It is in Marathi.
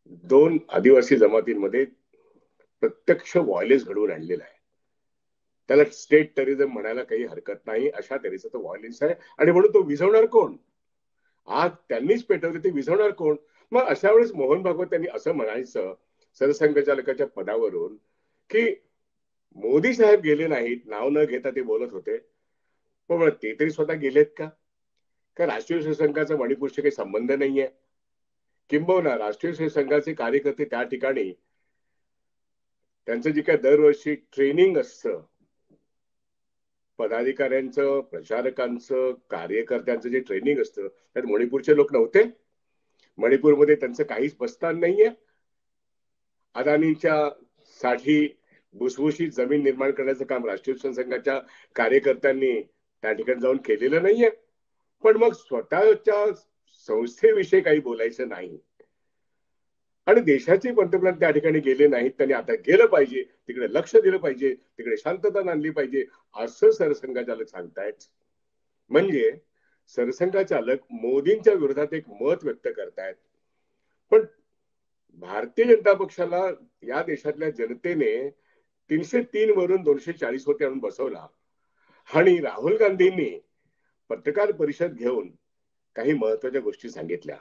दोन आदिवासी जमातींमध्ये प्रत्यक्ष व्हायलेन्स घडवून आणलेला आहे. त्याला स्टेट टेररिझम म्हणायला काही हरकत नाही. अशा तऱ्हेचा तो व्हायलेन्स आहे. आणि म्हणून तो विझवणार कोण? आग त्यांनीच पेटवली, ते विझवणार कोण? मग अशा वेळेस मोहन भागवत यांनी असं म्हणायचं सरसंघचालकाच्या पदावरून की मोदी साहेब गेले नाहीत, नाव न घेता ते बोलत होते. पण ते तरी स्वतः गेलेत का? का राष्ट्रीय शिवसंघाचा मणिपूरशी काही संबंध नाहीये? किंबहुना राष्ट्रीय शिवसंघाचे कार्यकर्ते त्या ठिकाणी त्यांचं जे काय दरवर्षी ट्रेनिंग असतं, पदाधिकाऱ्यांचं, प्रचारकांचं, कार्यकर्त्यांचं जे ट्रेनिंग असतं, त्यात मणिपूरचे लोक नव्हते? मणिपूरमध्ये त्यांचं काहीच बस्तान नाहीये? अदानीच्या साठी भुसभुशीत जमीन निर्माण करण्याचं काम राष्ट्रीय शिवसंघाच्या कार्यकर्त्यांनी त्या ठिकाणी जाऊन केलेलं नाहीये? पण मग स्वतःच्या संस्थेविषयी काही बोलायचं नाही. आणि देशाचे पंतप्रधान त्या ठिकाणी गेले नाहीत, त्यांनी आता गेलं पाहिजे, तिकडे लक्ष दिलं पाहिजे, तिकडे शांतता आणली पाहिजे, असं सरसंघचालक सांगतायत. म्हणजे सरसंघचालक मोदींच्या विरोधात एक मत व्यक्त करतायत. पण भारतीय जनता पक्षाला या देशातल्या जनतेने 303 वरून 240 वरती आणून बसवला. आणि राहुल गांधींनी पत्रकार परिषद घेऊन काही महत्वाच्या गोष्टी सांगितल्या.